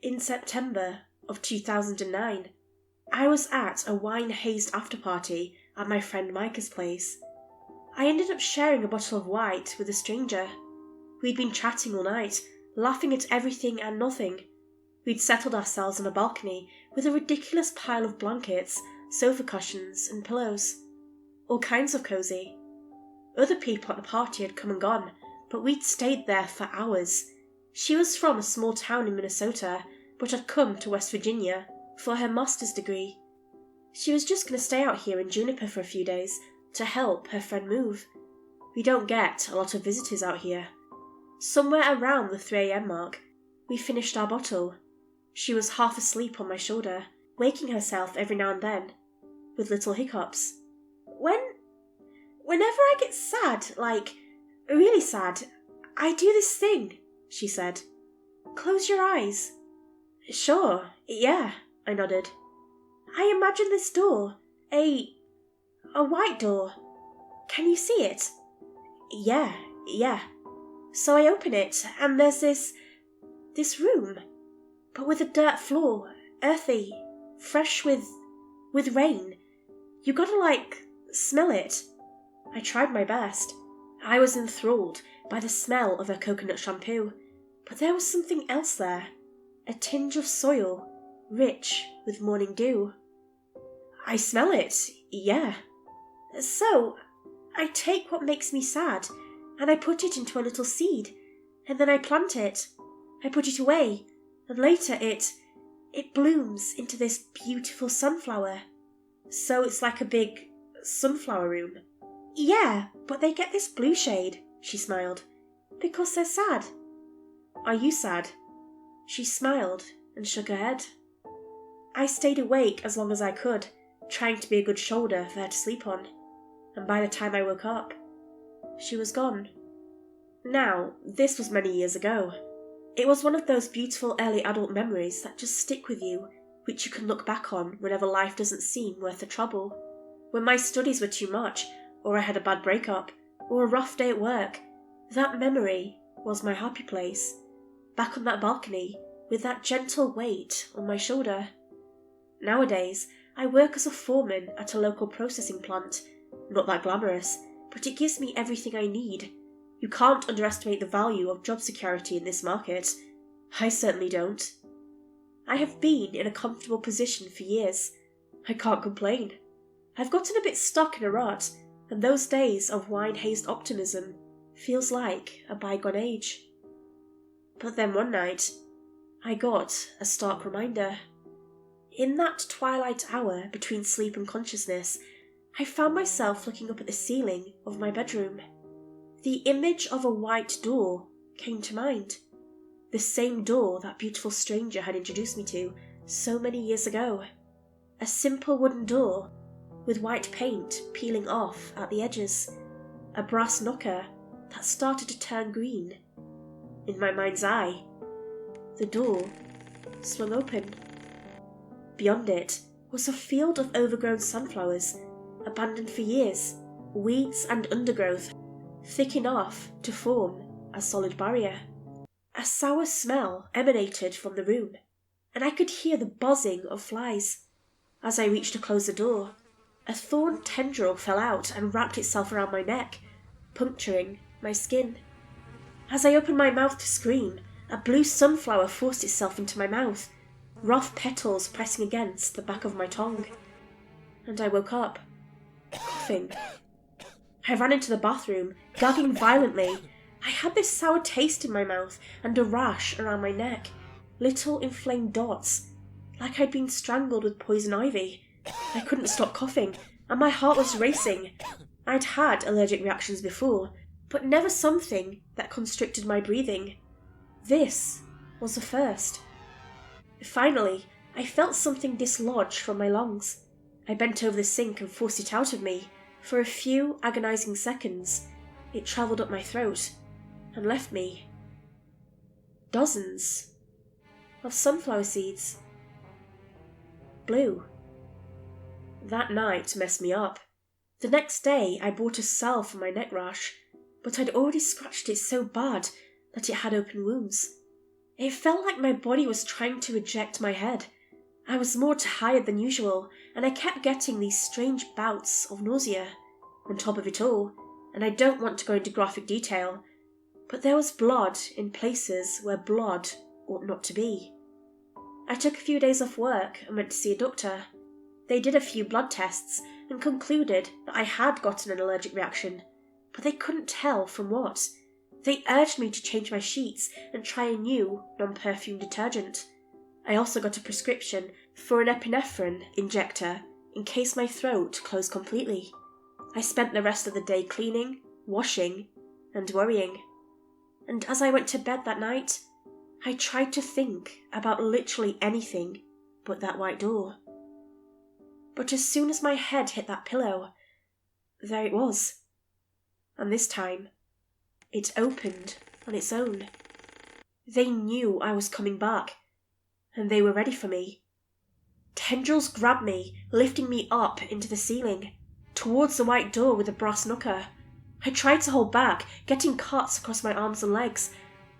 In September of 2009, I was at a wine-hazed after-party at my friend Micah's place. I ended up sharing a bottle of white with a stranger. We'd been chatting all night, laughing at everything and nothing. We'd settled ourselves on a balcony with a ridiculous pile of blankets, sofa cushions and pillows. All kinds of cosy. Other people at the party had come and gone, but we'd stayed there for hours. She was from a small town in Minnesota, but had come to West Virginia for her master's degree. She was just going to stay out here in Juniper for a few days to help her friend move. We don't get a lot of visitors out here. Somewhere around the 3 a.m. mark, we finished our bottle. She was half asleep on my shoulder, waking herself every now and then, with little hiccups. Whenever I get sad, like, really sad, I do this thing, she said. Close your eyes. Sure, yeah, I nodded. I imagine this door, a white door. Can you see it? Yeah. So I open it, and there's this room, but with a dirt floor, earthy, fresh with rain. You gotta, smell it. I tried my best. I was enthralled by the smell of her coconut shampoo, but there was something else there. A tinge of soil, rich with morning dew. I smell it, yeah. So, I take what makes me sad, and I put it into a little seed, and then I plant it. I put it away, and later it blooms into this beautiful sunflower. So it's like a big sunflower room. Yeah, but they get this blue shade, she smiled, because they're sad. Are you sad? She smiled and shook her head. I stayed awake as long as I could, trying to be a good shoulder for her to sleep on, and by the time I woke up, she was gone. Now, this was many years ago. It was one of those beautiful early adult memories that just stick with you, which you can look back on whenever life doesn't seem worth the trouble. When my studies were too much, or I had a bad breakup, or a rough day at work, that memory was my happy place. Back on that balcony, with that gentle weight on my shoulder. Nowadays, I work as a foreman at a local processing plant. Not that glamorous, but it gives me everything I need. You can't underestimate the value of job security in this market. I certainly don't. I have been in a comfortable position for years. I can't complain. I've gotten a bit stuck in a rut, and those days of wine-hazed optimism feels like a bygone age. But then one night, I got a stark reminder. In that twilight hour between sleep and consciousness, I found myself looking up at the ceiling of my bedroom. The image of a white door came to mind. The same door that beautiful stranger had introduced me to so many years ago. A simple wooden door with white paint peeling off at the edges. A brass knocker that started to turn green. In my mind's eye, the door swung open. Beyond it was a field of overgrown sunflowers, abandoned for years, weeds and undergrowth, thick enough to form a solid barrier. A sour smell emanated from the room, and I could hear the buzzing of flies. As I reached to close the door, a thorn tendril fell out and wrapped itself around my neck, puncturing my skin. As I opened my mouth to scream, a blue sunflower forced itself into my mouth, rough petals pressing against the back of my tongue. And I woke up, coughing. I ran into the bathroom, gagging violently. I had this sour taste in my mouth and a rash around my neck, little inflamed dots, like I'd been strangled with poison ivy. I couldn't stop coughing, and my heart was racing. I'd had allergic reactions before, but never something that constricted my breathing. This was the first. Finally, I felt something dislodge from my lungs. I bent over the sink and forced it out of me. For a few agonizing seconds, it travelled up my throat and left me. Dozens of sunflower seeds. Blue. That night messed me up. The next day I bought a salve for my neck rash, but I'd already scratched it so bad that it had open wounds. It felt like my body was trying to eject my head. I was more tired than usual, and I kept getting these strange bouts of nausea. On top of it all, and I don't want to go into graphic detail, but there was blood in places where blood ought not to be. I took a few days off work and went to see a doctor. They did a few blood tests and concluded that I had gotten an allergic reaction, but they couldn't tell from what. They urged me to change my sheets and try a new, non-perfume detergent. I also got a prescription for an epinephrine injector in case my throat closed completely. I spent the rest of the day cleaning, washing, and worrying. And as I went to bed that night, I tried to think about literally anything but that white door. But as soon as my head hit that pillow, there it was. And this time, it opened on its own. They knew I was coming back, and they were ready for me. Tendrils grabbed me, lifting me up into the ceiling, towards the white door with the brass knocker. I tried to hold back, getting cuts across my arms and legs.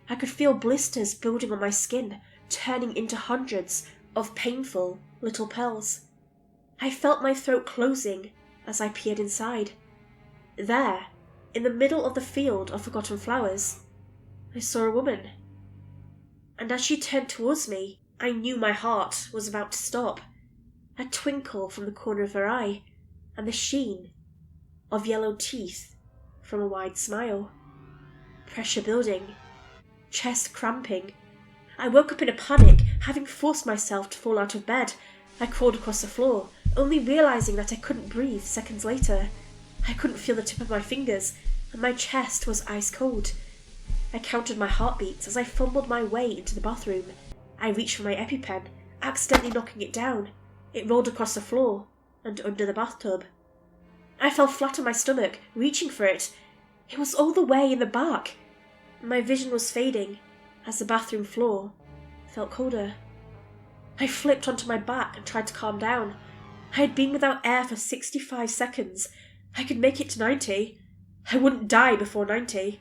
I could feel blisters building on my skin, turning into hundreds of painful little pearls. I felt my throat closing as I peered inside. There, in the middle of the field of forgotten flowers, I saw a woman. And as she turned towards me, I knew my heart was about to stop. A twinkle from the corner of her eye, and the sheen of yellow teeth from a wide smile. Pressure building, chest cramping. I woke up in a panic, having forced myself to fall out of bed. I crawled across the floor, only realizing that I couldn't breathe seconds later. I couldn't feel the tip of my fingers, and my chest was ice cold. I counted my heartbeats as I fumbled my way into the bathroom. I reached for my EpiPen, accidentally knocking it down. It rolled across the floor and under the bathtub. I fell flat on my stomach, reaching for it. It was all the way in the back. My vision was fading as the bathroom floor felt colder. I flipped onto my back and tried to calm down. I had been without air for 65 seconds. I could make it to 90. I wouldn't die before 90.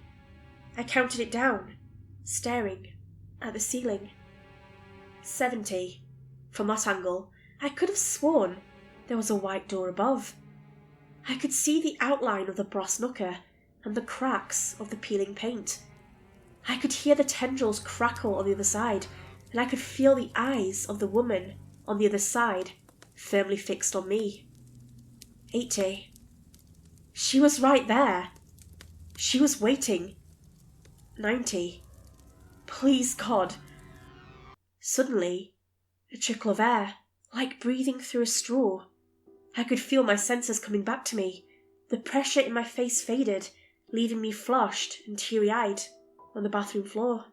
I counted it down, staring at the ceiling. 70. From that angle, I could have sworn there was a white door above. I could see the outline of the brass knocker and the cracks of the peeling paint. I could hear the tendrils crackle on the other side, and I could feel the eyes of the woman on the other side firmly fixed on me. 80. She was right there. She was waiting. 90. Please, God. Suddenly, a trickle of air, like breathing through a straw. I could feel my senses coming back to me. The pressure in my face faded, leaving me flushed and teary-eyed on the bathroom floor.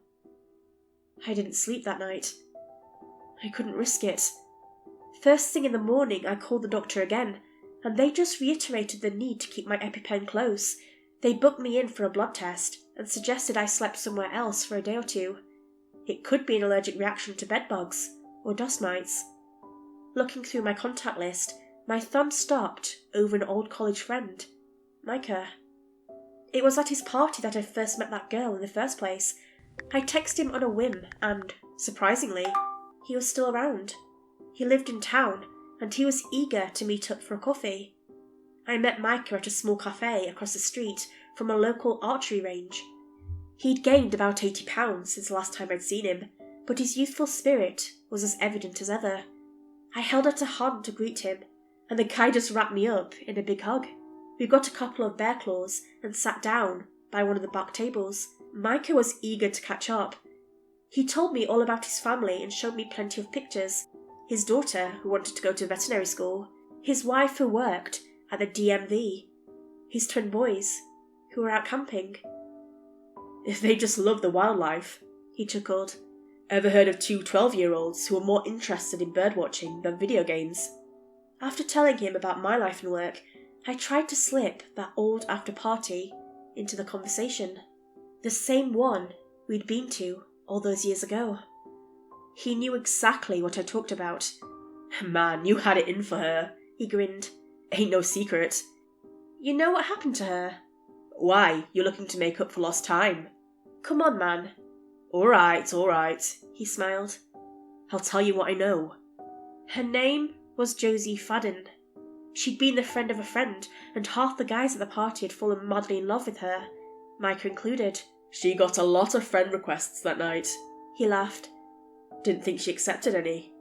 I didn't sleep that night. I couldn't risk it. First thing in the morning, I called the doctor again, and they just reiterated the need to keep my EpiPen close. They booked me in for a blood test and suggested I slept somewhere else for a day or two. It could be an allergic reaction to bedbugs or dust mites. Looking through my contact list, my thumb stopped over an old college friend, Micah. It was at his party that I first met that girl in the first place. I texted him on a whim and, surprisingly, he was still around. He lived in town, and he was eager to meet up for a coffee. I met Micah at a small cafe across the street from a local archery range. He'd gained about 80 pounds since the last time I'd seen him, but his youthful spirit was as evident as ever. I held out a hand to greet him, and the guy just wrapped me up in a big hug. We got a couple of bear claws and sat down by one of the back tables. Micah was eager to catch up. He told me all about his family and showed me plenty of pictures. His daughter, who wanted to go to veterinary school, his wife who worked at the DMV, his twin boys, who were out camping. They just love the wildlife, he chuckled. Ever heard of two 12-year-olds who are more interested in birdwatching than video games? After telling him about my life and work, I tried to slip that old after-party into the conversation. The same one we'd been to all those years ago. He knew exactly what I talked about. Man, you had it in for her, he grinned. Ain't no secret. You know what happened to her? Why, you're looking to make up for lost time. Come on, man. All right, he smiled. I'll tell you what I know. Her name was Josie Fadden. She'd been the friend of a friend, and half the guys at the party had fallen madly in love with her, Micah included. She got a lot of friend requests that night, he laughed. Didn't think she accepted any.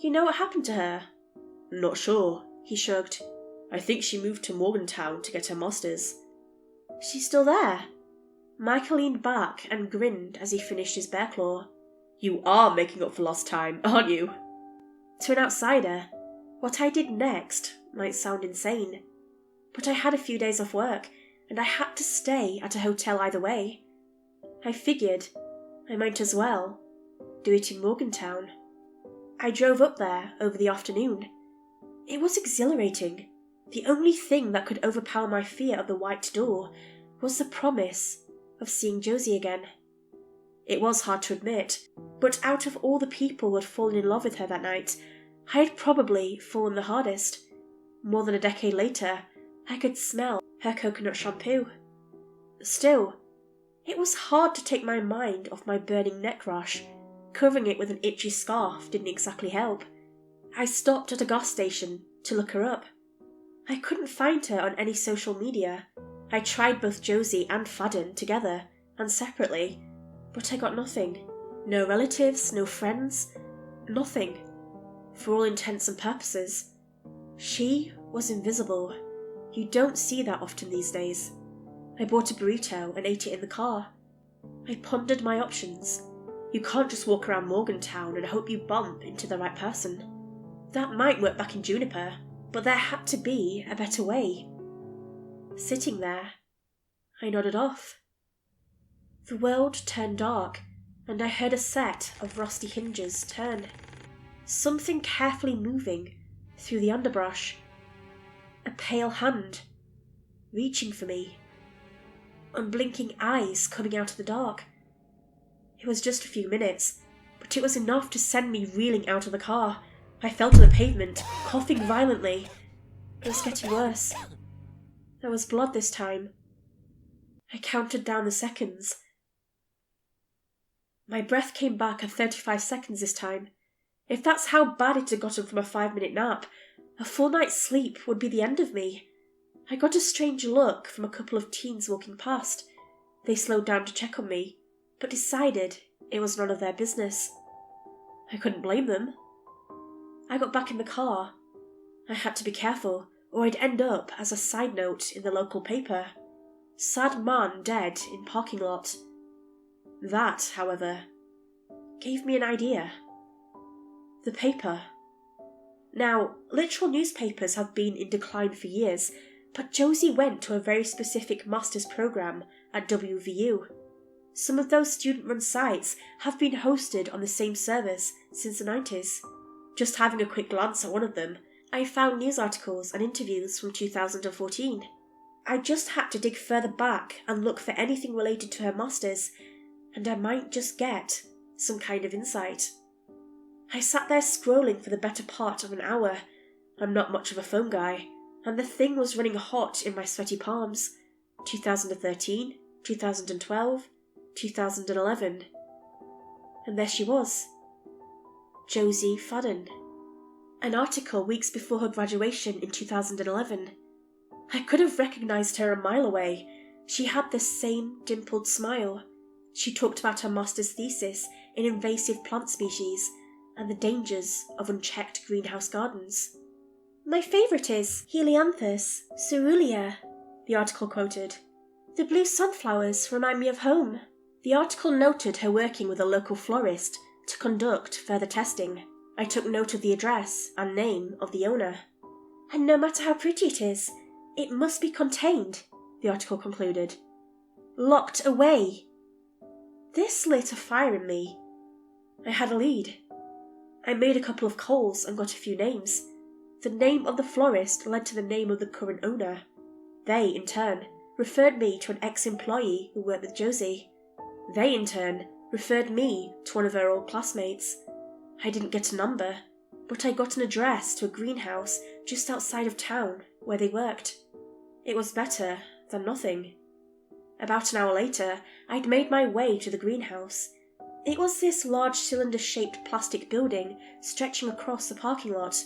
You know what happened to her? Not sure, he shrugged. I think she moved to Morgantown to get her masters. She's still there? Micah leaned back and grinned as he finished his bear claw. You are making up for lost time, aren't you? To an outsider, what I did next might sound insane, but I had a few days off work, and I had to stay at a hotel either way. I figured I might as well do it in Morgantown. I drove up there over the afternoon. It was exhilarating. The only thing that could overpower my fear of the white door was the promise of seeing Josie again. It was hard to admit, but out of all the people who had fallen in love with her that night, I had probably fallen the hardest. More than a decade later, I could smell her coconut shampoo. Still, it was hard to take my mind off my burning neck rash. Covering it with an itchy scarf didn't exactly help. I stopped at a gas station to look her up. I couldn't find her on any social media. I tried both Josie and Fadden together and separately, but I got nothing. No relatives, no friends, nothing. For all intents and purposes, she was invisible. You don't see that often these days. I bought a burrito and ate it in the car. I pondered my options. You can't just walk around Morgantown and hope you bump into the right person. That might work back in Juniper, but there had to be a better way. Sitting there, I nodded off. The world turned dark, and I heard a set of rusty hinges turn. Something carefully moving through the underbrush. A pale hand, reaching for me. Unblinking eyes coming out of the dark. It was just a few minutes, but it was enough to send me reeling out of the car. I fell to the pavement, coughing violently. It was getting worse. There was blood this time. I counted down the seconds. My breath came back at 35 seconds this time. If that's how bad it had gotten from a 5-minute nap, a full night's sleep would be the end of me. I got a strange look from a couple of teens walking past. They slowed down to check on me, but decided it was none of their business. I couldn't blame them. I got back in the car. I had to be careful, or I'd end up as a side note in the local paper. Sad man dead in parking lot. That, however, gave me an idea. The paper. Now, literal newspapers have been in decline for years, but Josie went to a very specific master's program at WVU. Some of those student-run sites have been hosted on the same service since the 90s. Just having a quick glance at one of them, I found news articles and interviews from 2014. I just had to dig further back and look for anything related to her masters, and I might just get some kind of insight. I sat there scrolling for the better part of an hour. I'm not much of a phone guy, and the thing was running hot in my sweaty palms. 2013, 2012, 2011. And there she was. Josie Fadden. An article weeks before her graduation in 2011. I could have recognised her a mile away. She had the same dimpled smile. She talked about her master's thesis in invasive plant species and the dangers of unchecked greenhouse gardens. My favourite is Helianthus caerulea, the article quoted. The blue sunflowers remind me of home. The article noted her working with a local florist to conduct further testing. I took note of the address and name of the owner. And no matter how pretty it is, it must be contained, the article concluded. Locked away. This lit a fire in me. I had a lead. I made a couple of calls and got a few names. The name of the florist led to the name of the current owner. They, in turn, referred me to an ex-employee who worked with Josie. They, in turn, referred me to one of her old classmates. I didn't get a number, but I got an address to a greenhouse just outside of town where they worked. It was better than nothing. About an hour later, I'd made my way to the greenhouse. It was this large cylinder-shaped plastic building stretching across the parking lot.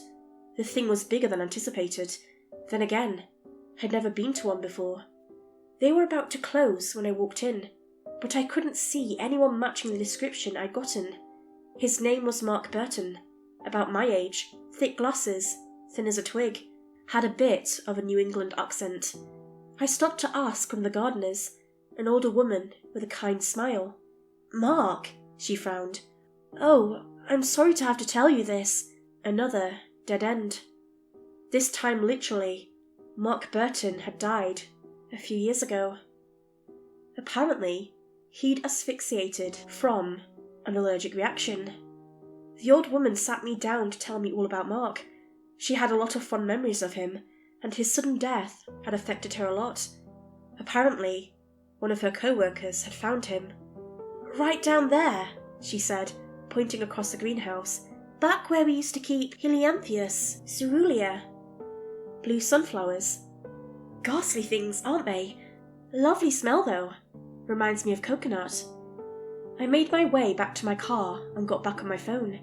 The thing was bigger than anticipated. Then again, I'd never been to one before. They were about to close when I walked in, but I couldn't see anyone matching the description I'd gotten. His name was Mark Burton, about my age, thick glasses, thin as a twig, had a bit of a New England accent. I stopped to ask one of the gardeners, an older woman with a kind smile. "Mark," she frowned. "Oh, I'm sorry to have to tell you this." Another dead end. This time literally, Mark Burton had died a few years ago. Apparently, he'd asphyxiated from an allergic reaction. The old woman sat me down to tell me all about Mark. She had a lot of fond memories of him, and his sudden death had affected her a lot. Apparently, one of her co-workers had found him. "Right down there," she said, pointing across the greenhouse. "Back where we used to keep Helianthus cerulea. Blue sunflowers. Ghastly things, aren't they? Lovely smell, though. Reminds me of coconut." I made my way back to my car and got back on my phone.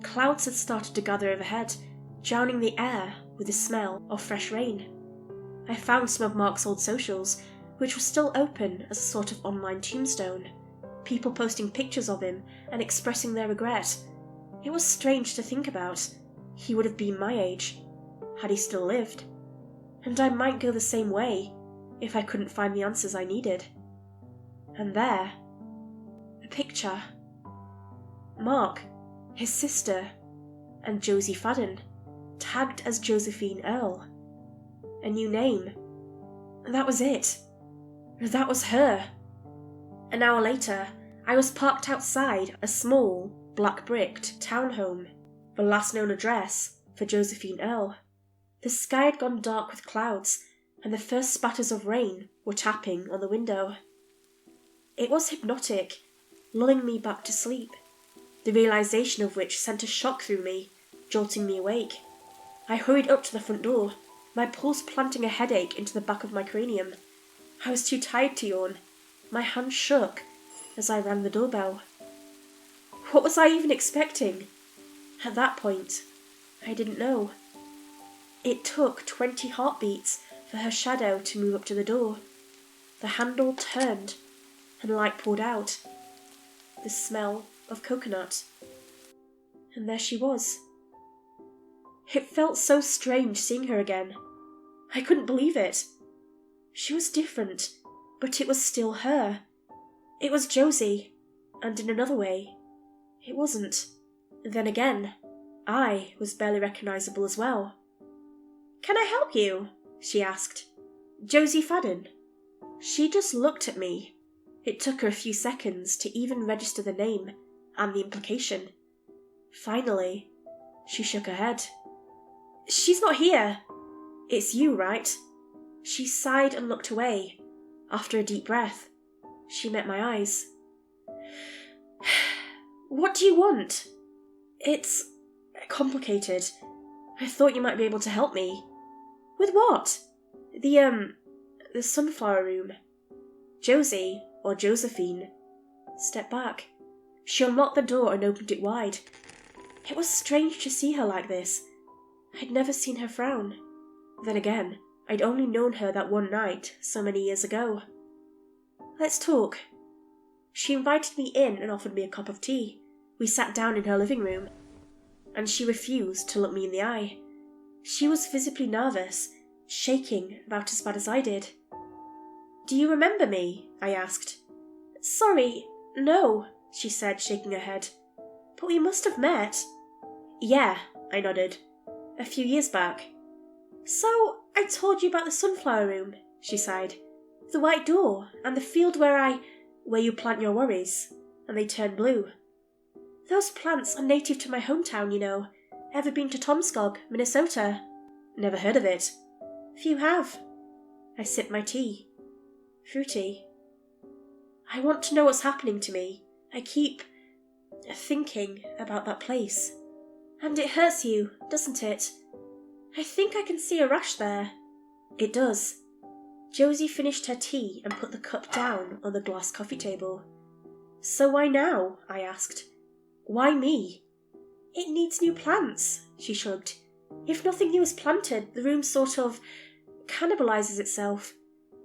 Clouds had started to gather overhead, drowning the air with the smell of fresh rain. I found some of Mark's old socials, which were still open as a sort of online tombstone. People posting pictures of him and expressing their regret. It was strange to think about. He would have been my age, had he still lived. And I might go the same way, if I couldn't find the answers I needed. And there, a picture. Mark, his sister, and Josie Fadden, tagged as Josephine Earle. A new name. That was it. That was her. An hour later, I was parked outside a small, black-bricked townhome, the last known address for Josephine Earle. The sky had gone dark with clouds, and the first spatters of rain were tapping on the window. It was hypnotic, lulling me back to sleep, the realization of which sent a shock through me, jolting me awake. I hurried up to the front door, my pulse planting a headache into the back of my cranium. I was too tired to yawn. My hand shook as I rang the doorbell. What was I even expecting? At that point, I didn't know. It took 20 heartbeats for her shadow to move up to the door. The handle turned and light poured out. The smell of coconut. And there she was. It felt so strange seeing her again. I couldn't believe it. She was different, but it was still her. It was Josie, and in another way, it wasn't. Then again, I was barely recognisable as well. "Can I help you?" she asked. "Josie Fadden." She just looked at me. It took her a few seconds to even register the name and the implication. Finally, she shook her head. "She's not here. It's you, right?" She sighed and looked away. After a deep breath, she met my eyes. "What do you want?" "It's complicated. I thought you might be able to help me." "With what?" The sunflower room." Josie, or Josephine, stepped back. She unlocked the door and opened it wide. It was strange to see her like this. I'd never seen her frown. Then again, I'd only known her that one night so many years ago. "Let's talk." She invited me in and offered me a cup of tea. We sat down in her living room, and she refused to look me in the eye. She was visibly nervous, shaking about as bad as I did. "Do you remember me?" I asked. "Sorry, no," she said, shaking her head. "But we must have met." "Yeah," I nodded. "A few years back." "So, I told you about the sunflower room," she sighed. "The white door, and the field where you plant your worries, and they turn blue. Those plants are native to my hometown, you know. Ever been to Tomskog, Minnesota?" "Never heard of it." "Few have." I sipped my tea. Fruity. "I want to know what's happening to me. I keep thinking about that place. And it hurts you, doesn't it? I think I can see a rash there." "It does." Josie finished her tea and put the cup down on the glass coffee table. "So why now?" I asked. "Why me?" "It needs new plants," she shrugged. "If nothing new is planted, the room sort of cannibalizes itself.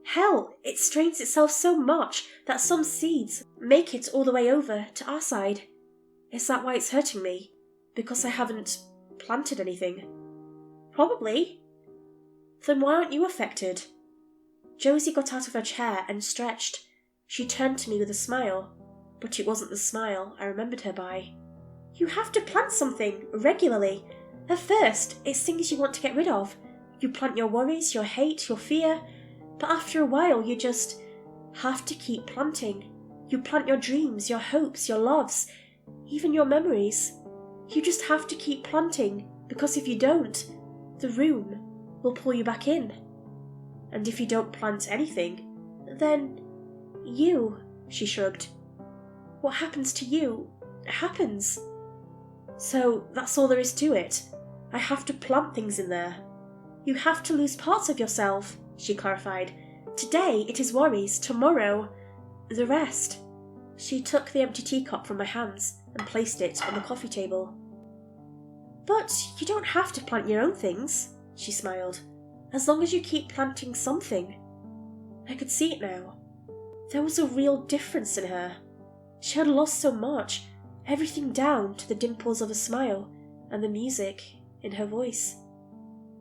Hell, it strains itself so much that some seeds make it all the way over to our side. Is that why it's hurting me? Because I haven't planted anything?" "Probably." "Then why aren't you affected?" Josie got out of her chair and stretched. She turned to me with a smile, but it wasn't the smile I remembered her by. "You have to plant something regularly. At first, it's things you want to get rid of. You plant your worries, your hate, your fear, but after a while you just have to keep planting. You plant your dreams, your hopes, your loves, even your memories. You just have to keep planting, because if you don't, the room will pull you back in. And if you don't plant anything, then you," she shrugged. "What happens to you, happens. So that's all there is to it. I have to plant things in there." "You have to lose parts of yourself," she clarified. "Today it is worries, tomorrow, the rest." She took the empty teacup from my hands and placed it on the coffee table. "But you don't have to plant your own things," she smiled, "as long as you keep planting something." I could see it now. There was a real difference in her. She had lost so much, everything down to the dimples of a smile and the music in her voice.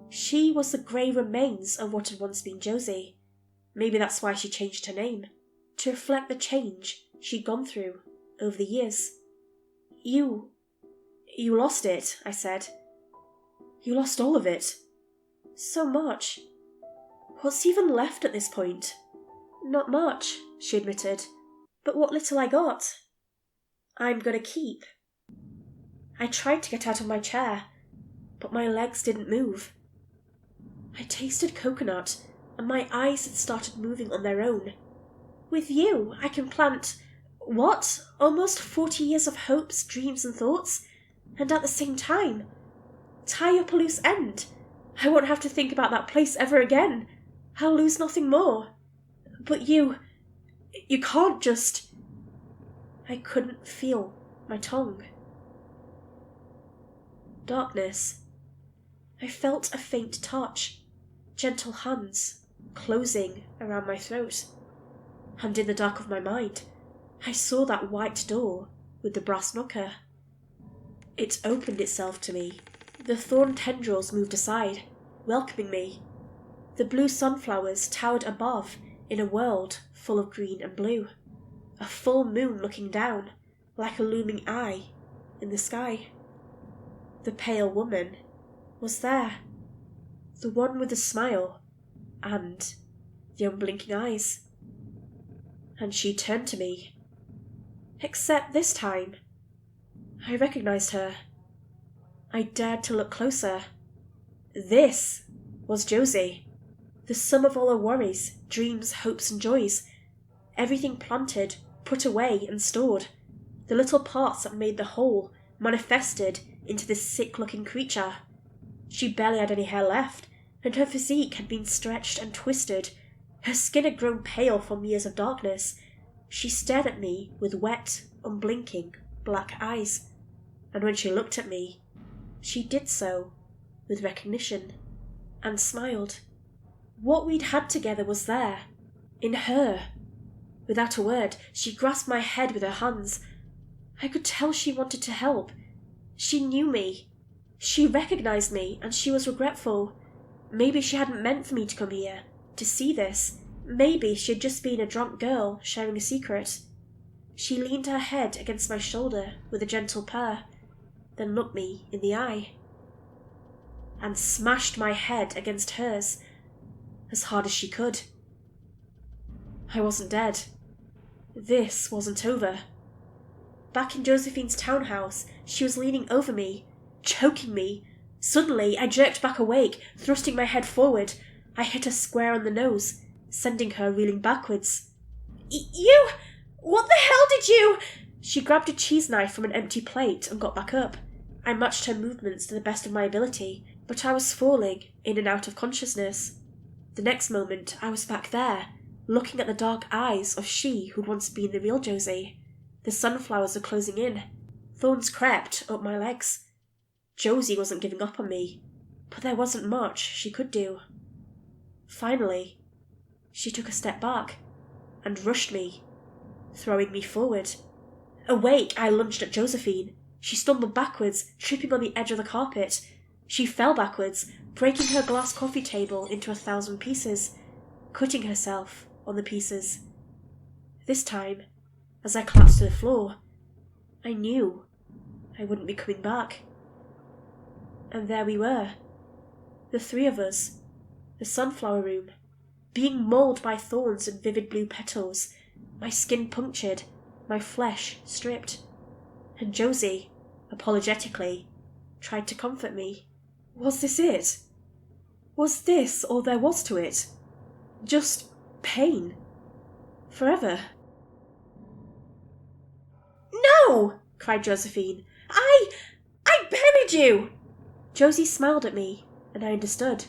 She was the grey remains of what had once been Josie. Maybe that's why she changed her name, to reflect the change she'd gone through over the years. You lost it," I said. "You lost all of it." "So much. What's even left at this point?" "Not much," she admitted. "But what little I got, I'm gonna keep." I tried to get out of my chair, but my legs didn't move. I tasted coconut, and my eyes had started moving on their own. "With you, I can plant, what, almost 40 years of hopes, dreams and thoughts, and at the same time, tie up a loose end. I won't have to think about that place ever again. I'll lose nothing more. But you can't just..." I couldn't feel my tongue. Darkness. I felt a faint touch, gentle hands closing around my throat. And in the dark of my mind, I saw that white door with the brass knocker. It opened itself to me. The thorn tendrils moved aside, welcoming me. The blue sunflowers towered above in a world full of green and blue. A full moon looking down, like a looming eye in the sky. The pale woman was there. The one with the smile and the unblinking eyes. And she turned to me. Except this time, I recognized her. I dared to look closer. This was Josie. The sum of all her worries, dreams, hopes and joys. Everything planted, put away and stored. The little parts that made the whole manifested into this sick-looking creature. She barely had any hair left, and her physique had been stretched and twisted. Her skin had grown pale from years of darkness. She stared at me with wet, unblinking, black eyes. And when she looked at me, she did so with recognition, and smiled. What we'd had together was there, in her. Without a word, she grasped my head with her hands. I could tell she wanted to help. She knew me. She recognized me, and she was regretful. Maybe she hadn't meant for me to come here, to see this. Maybe she had just been a drunk girl sharing a secret. She leaned her head against my shoulder with a gentle purr, then looked me in the eye, and smashed my head against hers as hard as she could. I wasn't dead. This wasn't over. Back in Josephine's townhouse, she was leaning over me, choking me. Suddenly, I jerked back awake, thrusting my head forward. I hit her square on the nose, sending her reeling backwards. You! What the hell did you... She grabbed a cheese knife from an empty plate and got back up. I matched her movements to the best of my ability, but I was falling in and out of consciousness. The next moment I was back there, looking at the dark eyes of she who'd once been the real Josie. The sunflowers were closing in. Thorns crept up my legs. Josie wasn't giving up on me, but there wasn't much she could do. Finally, she took a step back and rushed me, throwing me forward. Awake, I lunged at Josephine. She stumbled backwards, tripping on the edge of the carpet. She fell backwards, breaking her glass coffee table into 1,000 pieces, cutting herself on the pieces. This time, as I collapsed to the floor, I knew I wouldn't be coming back. And there we were, the three of us, the sunflower room, being mauled by thorns and vivid blue petals, my skin punctured, my flesh stripped. And Josie, apologetically, tried to comfort me. Was this it? Was this all there was to it? Just pain? Forever? No! Cried Josephine. I buried you! Josie smiled at me, and I understood.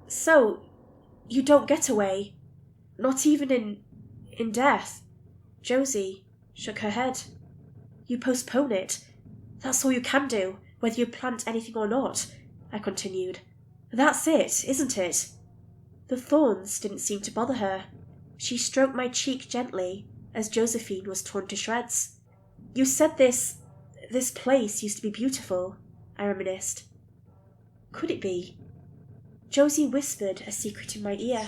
So, you don't get away? Not even in death? Josie shook her head. You postpone it. That's all you can do, whether you plant anything or not, I continued. That's it, isn't it? The thorns didn't seem to bother her. She stroked my cheek gently as Josephine was torn to shreds. You said this place used to be beautiful, I reminisced. Could it be? Josie whispered a secret in my ear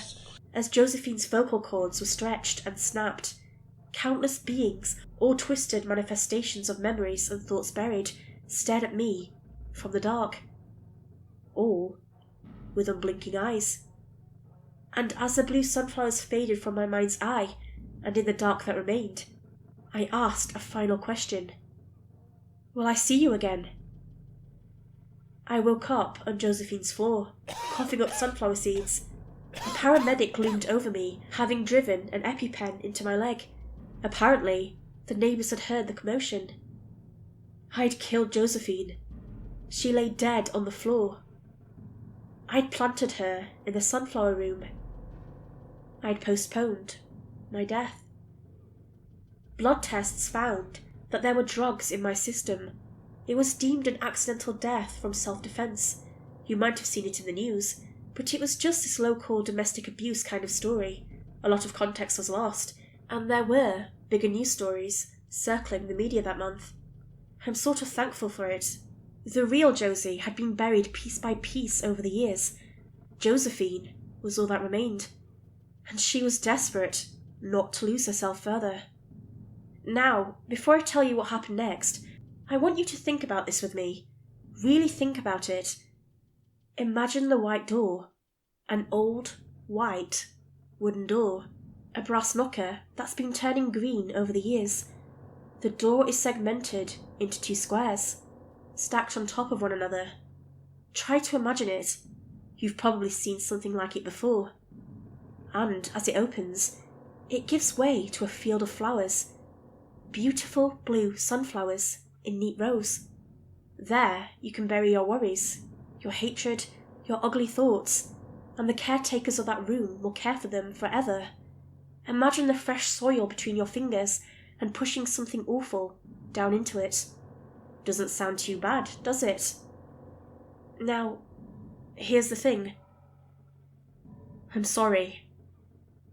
as Josephine's vocal cords were stretched and snapped. Countless beings, all twisted manifestations of memories and thoughts buried, stared at me from the dark. All with unblinking eyes. And as the blue sunflowers faded from my mind's eye, and in the dark that remained, I asked a final question. Will I see you again? I woke up on Josephine's floor, coughing up sunflower seeds. A paramedic loomed over me, having driven an EpiPen into my leg. Apparently, the neighbours had heard the commotion. I'd killed Josephine. She lay dead on the floor. I'd planted her in the sunflower room. I'd postponed my death. Blood tests found that there were drugs in my system. It was deemed an accidental death from self-defense. You might have seen it in the news, but it was just this local domestic abuse kind of story. A lot of context was lost, and there were bigger news stories circling the media that month. I'm sort of thankful for it. The real Josie had been buried piece by piece over the years. Josephine was all that remained, and she was desperate not to lose herself further. Now, before I tell you what happened next, I want you to think about this with me. Really think about it. Imagine the white door. An old, white, wooden door. A brass knocker that's been turning green over the years. The door is segmented into 2 squares, stacked on top of one another. Try to imagine it. You've probably seen something like it before. And as it opens, it gives way to a field of flowers. Beautiful blue sunflowers in neat rows. There you can bury your worries, your hatred, your ugly thoughts, and the caretakers of that room will care for them forever. Imagine the fresh soil between your fingers and pushing something awful down into it. Doesn't sound too bad, does it? Now, here's the thing. I'm sorry.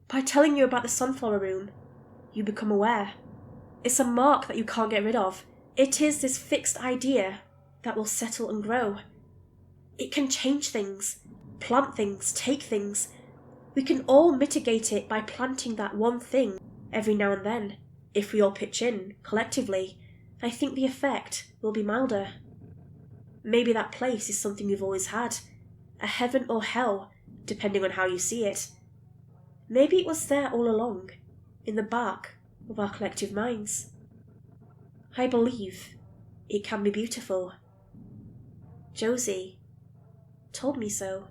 By telling you about the sunflower room, you become aware. It's a mark that you can't get rid of. It is this fixed idea that will settle and grow. It can change things, plant things, take things. We can all mitigate it by planting that one thing every now and then. If we all pitch in, collectively, I think the effect will be milder. Maybe that place is something we've always had, a heaven or hell, depending on how you see it. Maybe it was there all along, in the back of our collective minds. I believe it can be beautiful. Josie told me so.